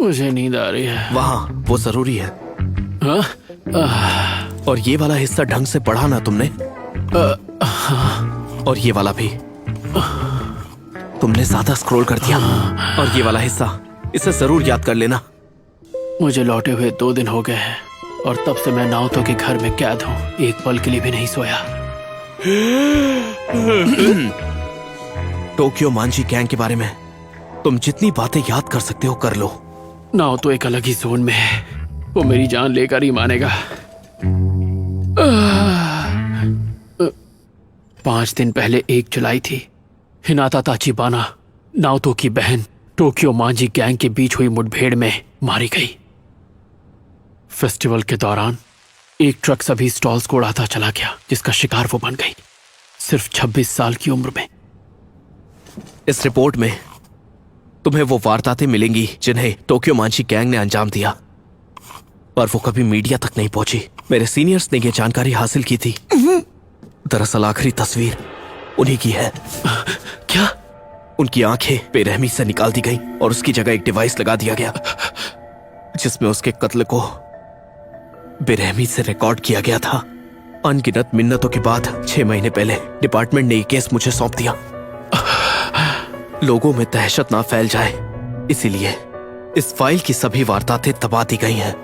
मुझे नींद आ रही है। वहाँ वो जरूरी है। और ये वाला हिस्सा ढंग से पढ़ा ना तुमने? और ये वाला भी तुमने ज्यादा स्क्रॉल कर दिया। और ये वाला हिस्सा, इसे जरूर याद कर लेना। मुझे लौटे हुए 2 दिन हो गए हैं और तब से मैं नाओतो के घर में कैद हूँ। एक पल के लिए भी नहीं सोया। टोक्यो मांझी गैंग के बारे में तुम जितनी बातें याद कर सकते हो कर लो। नाओतो एक अलग ही जोन में है। वो मेरी जान लेकर ही मानेगा। 5 दिन पहले 1 जुलाई थी। हिनाता ताचिबाना, नाओतो की बहन, टोक्यो मांझी गैंग के बीच हुई मुठभेड़ में मारी गई। फेस्टिवल के दौरान एक ट्रक सभी स्टॉल्स को उड़ाता चला गया, जिसका शिकार वो बन गई, सिर्फ 26 साल की उम्र में। इस रिपोर्ट में तुम्हें वो वारदातें मिलेंगी जिन्हें टोक्यो मांझी गैंग ने अंजाम दिया, पर वो कभी मीडिया तक नहीं पहुंची। मेरे सीनियर्स ने ये जानकारी हासिल की थी। दरअसल आखिरी तस्वीर उन्हीं की है। क्या? उनकी आंखें बेरहमी से निकाल दी गई और उसकी जगह एक डिवाइस लगा दिया गया जिसमें उसके कत्ल को बेरहमी से रिकॉर्ड किया गया था। अनगिनत मिन्नतों के बाद 6 महीने पहले डिपार्टमेंट ने ये केस मुझे सौंप दिया। लोगों में दहशत ना फैल जाए इसीलिए इस फाइल की सभी वारदातें दबा दी गई हैं।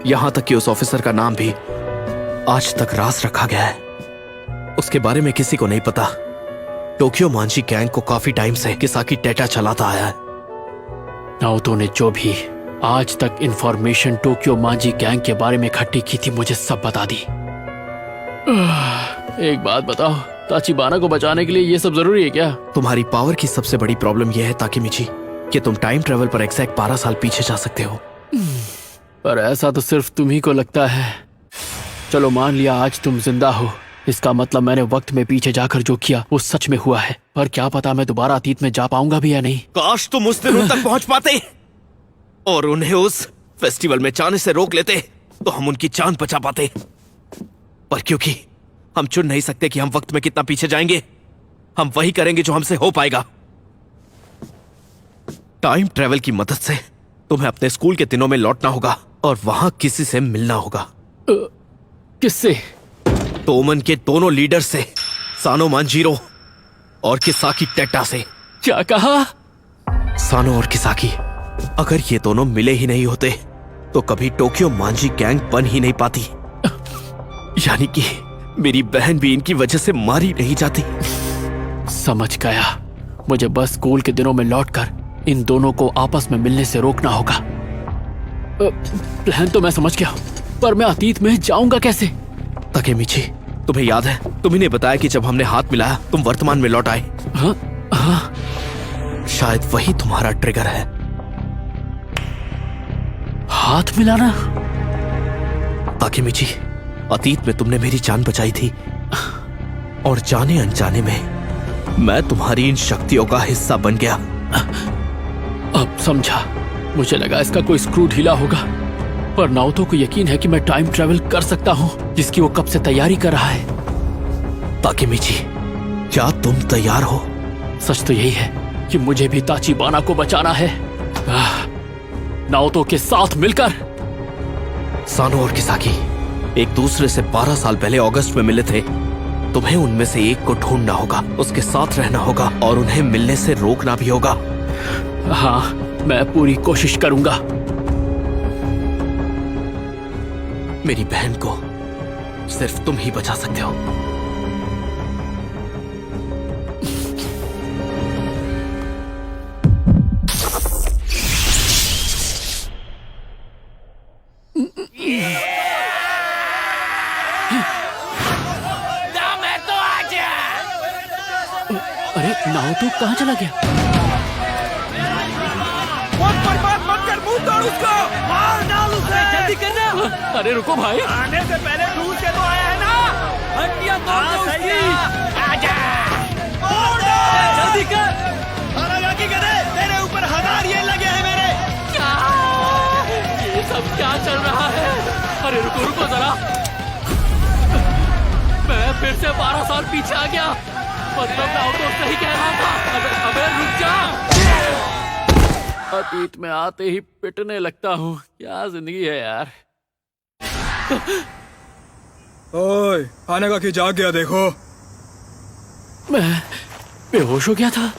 यहां तक कि उस ऑफिसर का नाम भी आज तक राज रखा गया है। उसके बारे में किसी को नहीं पता। टोक्यो मांझी गैंग को काफी टाइम से किसाकी टेटा चलाता आया है। नाओतो ने जो भी आज तक इंफॉर्मेशन टोक्यो मांझी गैंग के बारे में इकट्ठी की थी, मुझे सब बता दी। एक बात बताओ, ताचिबाना को बचाने के लिए ये सब जरूरी है क्या? तुम्हारी पावर की सबसे बड़ी प्रॉब्लम यह है ताकेमिची कि तुम टाइम ट्रेवल पर एग्जैक्ट 12 साल पीछे जा सकते हो। पर ऐसा तो सिर्फ तुम ही को लगता है। चलो मान लिया आज तुम जिंदा हो, इसका मतलब मैंने वक्त में पीछे जाकर जो किया वो सच में हुआ है। पर क्या पता मैं दोबारा अतीत में जा पाऊंगा भी या नहीं। काश तुम उस दिनों तक पहुंच पाते और उन्हें उस फेस्टिवल में जाने से रोक लेते तो हम उनकी जान बचा पाते। पर क्योंकि हम चुन नहीं सकते कि हम वक्त में कितना पीछे जाएंगे, हम वही करेंगे जो हमसे हो पाएगा। टाइम ट्रेवल की मदद से तुम्हें अपने स्कूल के दिनों में लौटना होगा और वहां किसी से मिलना होगा। किससे? तोमन के दोनों लीडर से, सानो मांजीरो और किसाकी टेटा से। क्या कहा? सानो और किसाकी, अगर ये दोनों मिले ही नहीं होते तो कभी टोक्यो मांझी गैंग बन ही नहीं पाती। यानी कि मेरी बहन भी इनकी वजह से मारी नहीं जाती। समझ गया। मुझे बस स्कूल के दिनों में लौटकर इन दोनों को आपस में मिलने से रोकना होगा। प्लान तो मैं समझ गया, पर मैं अतीत में जाऊंगा कैसे? ताकेमिची, तुम्हें याद है तुम्ही ने बताया कि जब हमने हाथ मिलाया तुम वर्तमान में लौट आए। हाँ, हाँ। शायद वही तुम्हारा ट्रिगर है। हाथ मिलाना? ताकेमिची, अतीत में तुमने मेरी जान बचाई थी और जाने अनजाने में मैं तुम्हारी इन शक्तियों का हिस्सा बन गया। अब समझा। मुझे लगा इसका कोई स्क्रू ढीला होगा, पर नाओतो को यकीन है कि मैं टाइम ट्रेवल कर सकता हूँ, जिसकी वो कब से तैयारी कर रहा है। ताकेमिची, क्या तुम तैयार हो? सच तो यही है कि मुझे भी ताचिबाना को बचाना है। नाओतो के साथ मिलकर। सानो और किसाकी एक दूसरे से 12 साल पहले अगस्त में मिले थे। तुम्हें उनमें से एक को ढूंढना होगा, उसके साथ रहना होगा और उन्हें मिलने से रोकना भी होगा। हाँ, मैं पूरी कोशिश करूंगा। मेरी बहन को सिर्फ तुम ही बचा सकते हो। अरे नाओतो कहाँ चला गया? बर्बाद मत कर, मुंह तोड़ उसको, मार डाल उसे, जल्दी करना। अरे रुको भाई, आने से पहले ढूंढ के तो आया है ना। हड्डियां तोड़ दो उसकी। आजा, जल्दी कर। हारागाकी गधे, तेरे ऊपर 1000 ये लगे हैं मेरे। क्या? ये सब क्या चल रहा है? अरे रुको रुको जरा, मैं फिर से 12 साल पीछे आ गया। मतलब नाओतो सही कह रहा था। अबे रुक जा। अतीत में आते ही पिटने लगता हूँ। क्या जिंदगी है यार। ओए, आने का कि जाग गया देखो। मैं बेहोश हो गया था।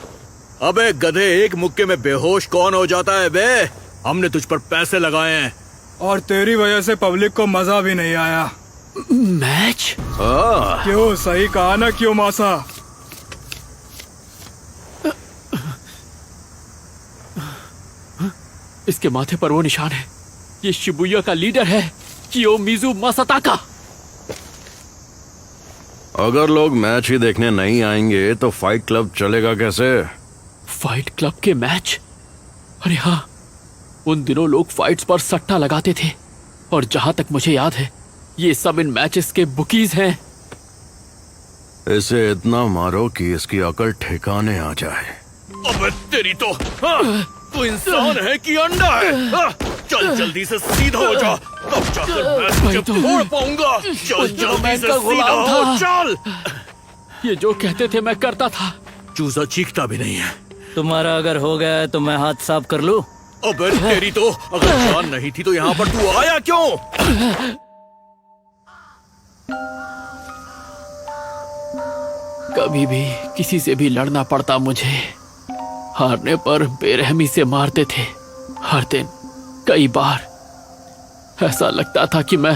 अबे गधे, एक मुक्के में बेहोश कौन हो जाता है बे? हमने तुझ पर पैसे लगाए हैं। और तेरी वजह से पब्लिक को मजा भी नहीं आया। मैच? क्यों, सही कहा ना क्यों मासा? इसके माथे पर वो निशान है। ये शिबुया का लीडर है, कियोमिज़ु मासाताका। अगर लोग मैच ही देखने नहीं आएंगे तो फाइट क्लब चलेगा कैसे? फाइट क्लब के मैच? अरे हाँ, उन दिनों लोग फाइट्स पर सट्टा लगाते थे। और जहां तक मुझे याद है, ये सब इन मैचेस के बुकीज हैं। इसे इतना मारो कि इसकी अकल ठिकाने आ जाए। अबे तेरी तो तू इंसान है कि अंडा है? चल जल्दी से सीधा हो जा, तब जाकर मैं तुझे तोड़ पाऊंगा। चल जल्दी से सीधा हो, चल। ये जो कहते थे मैं करता था। चूजा चीखता भी नहीं है। तुम्हारा अगर हो गया है तो मैं हाथ साफ कर लूं? अबे तेरी तो, अगर जान नहीं थी तो यहाँ पर तू आया क्यों? कभी भी किसी से भी लड़ना पड़ता मुझे। हारने पर बेरहमी से मारते थे। हर दिन कई बार ऐसा लगता था कि मैं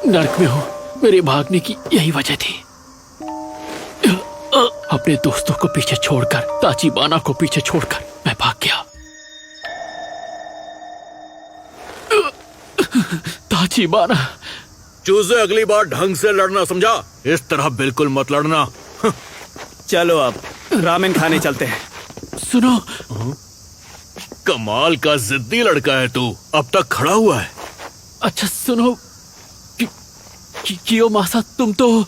नर्क में हूं। मेरे भागने की यही वजह थी। अपने दोस्तों को पीछे छोड़कर, ताचिबाना को पीछे छोड़कर मैं भाग गया। ताचिबाना। चूजे, अगली बार ढंग से लड़ना, समझा? इस तरह बिल्कुल मत लड़ना। चलो अब रामेन खाने चलते हैं। सुनो, कमाल का जिद्दी लड़का है तू। अब तक खड़ा हुआ है। अच्छा सुनो, कियोमासा, तुम तो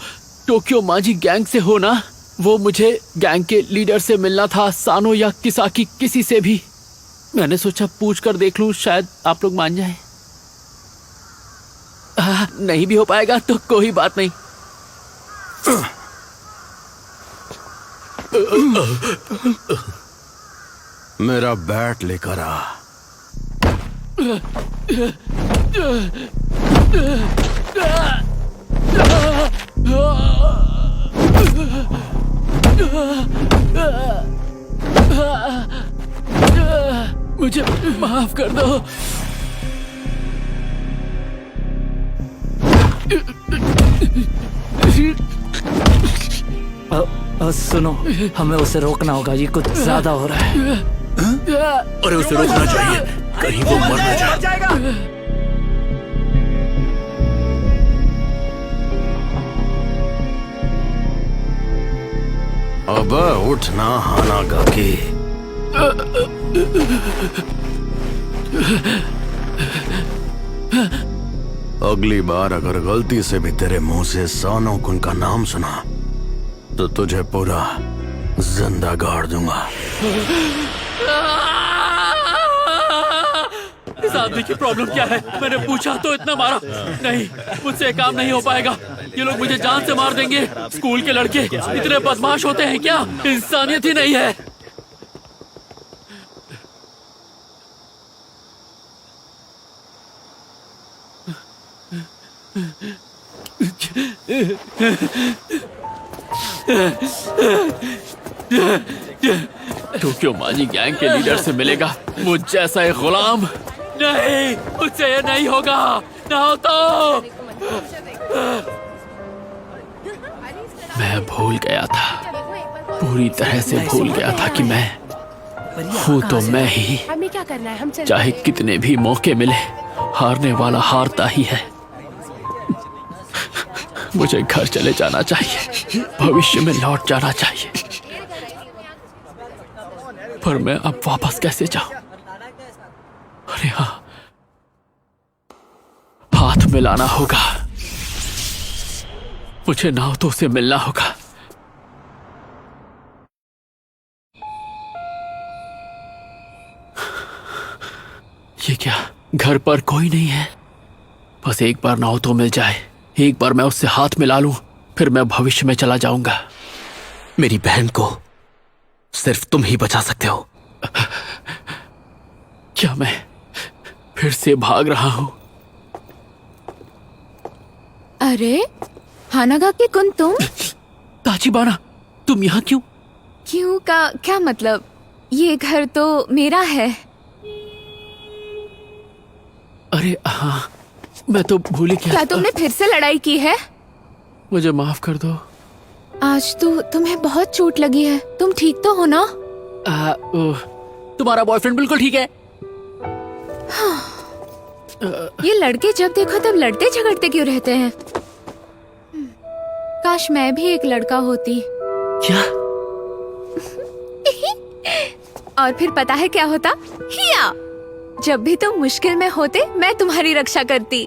टोक्यो मांझी गैंग से हो ना? वो मुझे गैंग के लीडर से मिलना था, सानो या किसाकी, किसी से भी। मैंने सोचा पूछ कर देख लूं, शायद आप लोग मान जाएं। नहीं भी हो पाएगा तो कोई बात नहीं। मेरा बैट लेकर आ। मुझे माफ कर दो। सुनो, हमें उसे रोकना होगा। ये कुछ ज्यादा हो रहा है। अरे उसे रोकना चाहिए, कहीं वो मर न जाए। अब उठना हाना गाकी। अगली बार अगर गलती से भी तेरे मुंह से सानो कुन का नाम सुना तो तुझे पूरा जिंदा गाड़ दूंगा। इस आदमी की प्रॉब्लम क्या है? मैंने पूछा तो इतना मारा। नहीं, मुझसे काम नहीं हो पाएगा। ये लोग मुझे जान से मार देंगे। स्कूल के लड़के इतने बदमाश होते हैं क्या? इंसानियत ही नहीं है। टोक्यो मांझी गैंग के लीडर से मिलेगा मुझ जैसा एक गुलाम। नहीं, मुझसे ये नहीं होगा। ना हो तो मैं भूल गया था, पूरी तरह से भूल गया था कि मैं हूँ तो मैं ही। हमें क्या करना है? हम चलते चाहे हैं। कितने भी मौके मिले, हारने वाला हारता ही है। मुझे घर चले जाना चाहिए, भविष्य में लौट जाना चाहिए। पर मैं अब वापस कैसे जाऊं? अरे हाँ, हाथ मिलाना होगा। मुझे नाओतो से मिलना होगा। ये क्या, घर पर कोई नहीं है? बस एक बार नाओतो मिल जाए, एक बार मैं उससे हाथ मिला लूं, फिर मैं भविष्य में चला जाऊंगा। मेरी बहन को सिर्फ तुम ही बचा सकते हो। क्या मैं फिर से भाग रहा हूँ? अरे हानागाकी कुन, तुम? ताचिबाना, तुम यहाँ क्यों? क्यों का क्या मतलब? ये घर तो मेरा है। अरे हाँ, मैं तो भूल ही गया। क्या तुमने फिर से लड़ाई की है? मुझे माफ कर दो। आज तो तुम्हें बहुत चोट लगी है। तुम ठीक तो हो ना? तुम्हारा बॉयफ्रेंड बिल्कुल ठीक है। ये लड़के जब देखो तब लड़ते झगड़ते क्यों रहते हैं? काश मैं भी एक लड़का होती। क्या? और फिर पता है क्या होता? हिया! जब भी तुम मुश्किल में होते मैं तुम्हारी रक्षा करती।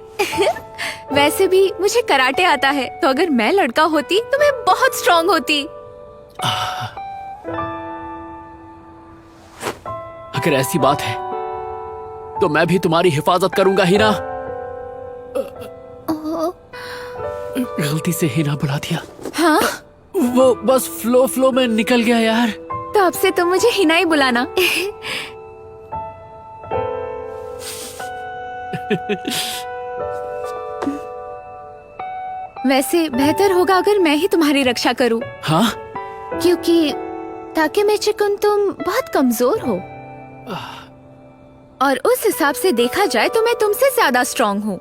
वैसे भी मुझे कराटे आता है, तो अगर मैं लड़का होती तो मैं बहुत स्ट्रांग होती। अगर ऐसी बात है तो मैं भी तुम्हारी हिफाजत करूंगा हिना। गलती से हिना बुला दिया। हाँ? वो बस फ्लो में निकल गया यार। तो अब से तुम मुझे हिना ही बुलाना। वैसे बेहतर होगा अगर मैं ही तुम्हारी रक्षा करूं। हाँ? क्योंकि ताकेमिची-कुन तुम बहुत कमजोर हो, और उस हिसाब से देखा जाए तो मैं तुमसे ज्यादा स्ट्रांग हूँ।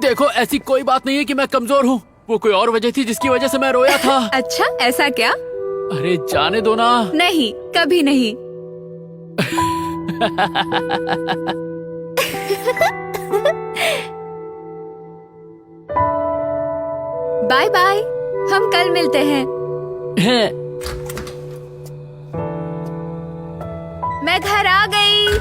देखो, ऐसी कोई बात नहीं है कि मैं कमजोर हूँ। वो कोई और वजह थी जिसकी वजह से मैं रोया था। अच्छा, ऐसा क्या? अरे जाने दो ना। नहीं, कभी नहीं। बाय बाय, हम कल मिलते हैं। मैं घर आ गई।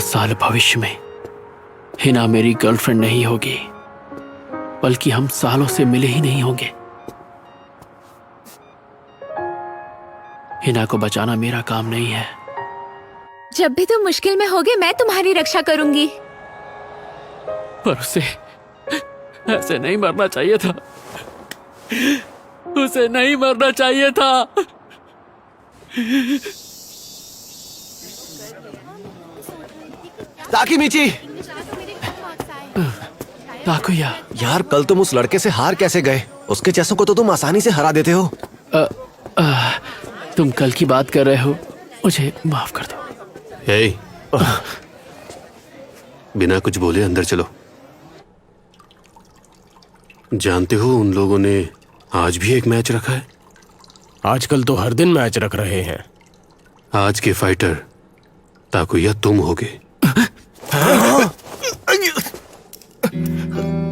साल भविष्य में हिना मेरी गर्लफ्रेंड नहीं होगी, बल्कि हम सालों से मिले ही नहीं होंगे। हिना को बचाना मेरा काम नहीं है। जब भी तुम मुश्किल में होगे मैं तुम्हारी रक्षा करूंगी। पर उसे ऐसे नहीं मरना चाहिए था। उसे नहीं मरना चाहिए था। ताकेमिची! ताकुया, यार कल तुम उस लड़के से हार कैसे गए? उसके जैसों को तो तुम आसानी से हरा देते हो। तुम कल की बात कर रहे हो, मुझे माफ कर दो। हे, बिना कुछ बोले अंदर चलो। जानते हो उन लोगों ने आज भी एक मैच रखा है। आजकल तो हर दिन मैच रख रहे हैं। आज के फाइटर ताकुया तुम होगे।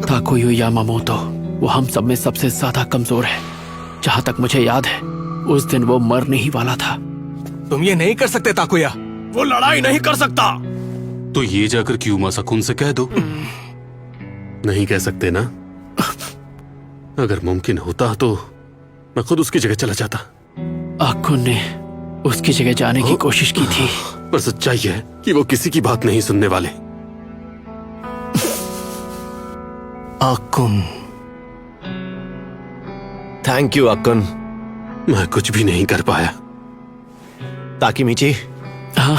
ताकुयो यामामोतो, वो हम सब में सबसे ज्यादा कमजोर है। जहां तक मुझे याद है, उस दिन वो मरने ही वाला था। तुम ये नहीं कर सकते ताकुया। वो लड़ाई नहीं कर सकता। तो ये जाकर क्यों मासाकुन से कह दो। नहीं कह सकते ना? अगर मुमकिन होता तो मैं खुद उसकी जगह चला जाता। आकुन ने उसकी जगह जाने की कोशिश की थी, पर सच्चाई है कि वो किसी की बात नहीं सुनने वाले। आकुन, थैंक यू आकुन। मैं कुछ भी नहीं कर पाया। ताकेमिची, हाँ?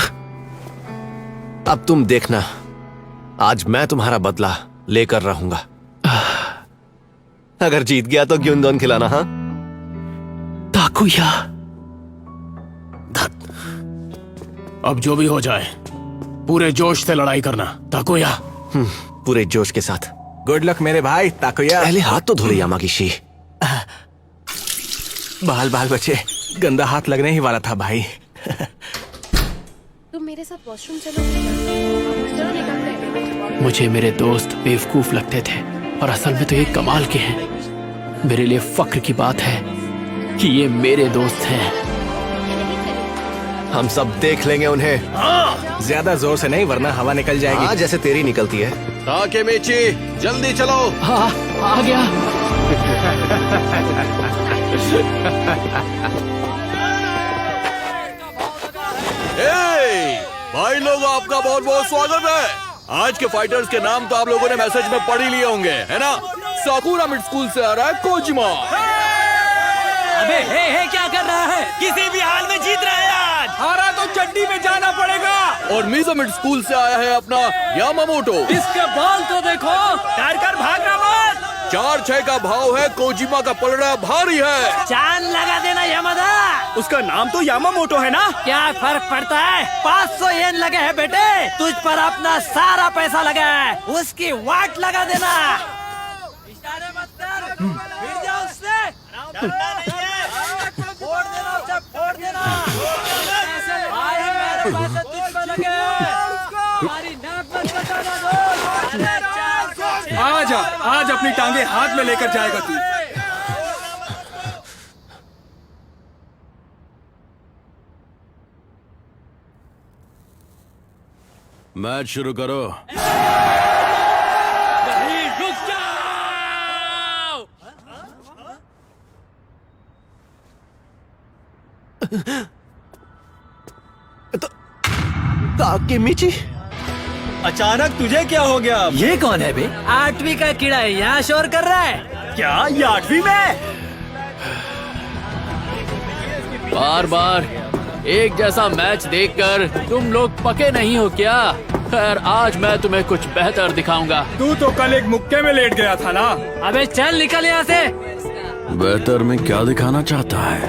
अब तुम देखना, आज मैं तुम्हारा बदला लेकर रहूंगा। अगर जीत गया तो ग्युंदोन खिलाना। हाँ ताकुया, अब जो भी हो जाए पूरे जोश से लड़ाई करना ताकुया। पूरे जोश के साथ। गुड लक मेरे भाई ताकुया। पहले हाथ तो धो ले यामागिशी। बाल बाल बचे, गंदा हाथ लगने ही वाला था भाई। तुम मेरे साथ वॉशरूम चलो निकलते। मुझे मेरे दोस्त बेवकूफ लगते थे, और असल में तो ये कमाल के हैं। मेरे लिए फक्र की बात है कि ये मेरे दोस्त हैं। हम सब देख लेंगे उन्हें। ज्यादा जोर से नहीं वरना हवा निकल जाएगी। हाँ, जैसे तेरी निकलती है। ताकेमिची, जल्दी चलो। हाँ, आ गया। भाई लोग, आपका बहुत बहुत स्वागत है। आज के फाइटर्स के नाम तो आप लोगों ने मैसेज में पढ़ ही लिए होंगे, है ना? साकुरा मिड स्कूल से आ रहा है कोजिमा। अबे हे क्या कर रहा है? किसी भी हाल में जीत रहा है आज। हारा तो चड्डी में जाना पड़ेगा। और मिज़ो मिड स्कूल से आया है अपना यामामोटो। इसके बॉल तो देखो, डर कर भागना मत। 4-6 का भाव है, कोजिमा का पलड़ा भारी है। चांद लगा देना यामादा। उसका नाम तो यामामोटो है ना? क्या फर्क पड़ता है? 500 येन लगे हैं बेटे। तुझ पर अपना सारा पैसा लगा है, उसकी वाट लगा देना। इशारे मत कर, भिड़ जा उससे। डरना नहीं है। फोड़ देना उसे, फोड़ देना। भाई मेरे पैसे तुझ पर लगे हैं। हमारी नाक मत बचाना दोस्त। आजा, आज अपनी टांगे हाथ में लेकर जाएगा तू। मैच शुरू करो। रुक जाओ। ताकेमिची, अचानक तुझे क्या हो गया? ये कौन है बे? 8वीं का कीड़ा है, यहाँ शोर कर रहा है। क्या ये 8वीं में? बार बार एक जैसा मैच देखकर तुम लोग पके नहीं हो क्या? खैर, आज मैं तुम्हें कुछ बेहतर दिखाऊंगा। तू तो कल एक मुक्के में लेट गया था ना। अबे चल निकल यहाँ से। बेहतर में क्या दिखाना चाहता है?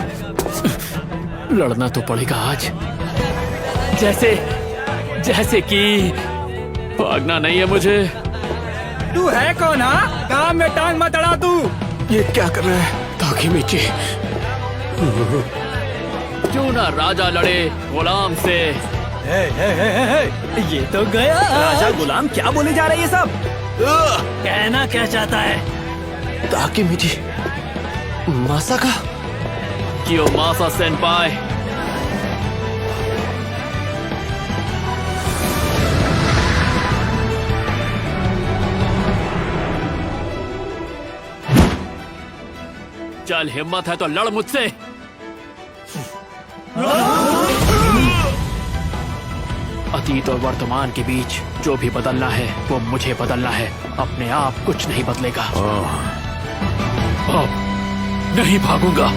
लड़ना तो पड़ेगा आज। जैसे कि भागना नहीं है मुझे। तू है कौन? हाँ, काम में टांग मत अड़ा तू। ये क्या कर रहा है? ताकेमिची, क्यों ना राजा लड़े गुलाम से। ये तो गया। राजा गुलाम क्या बोले जा रहे हैं ये सब? कहना क्या चाहता है? ताकेमिची, मासाका? कियोमासा सेनपाई। चल, हिम्मत है तो लड़ मुझसे। अतीत और वर्तमान के बीच जो भी बदलना है वो मुझे बदलना है। अपने आप कुछ नहीं बदलेगा। अब नहीं भागूंगा।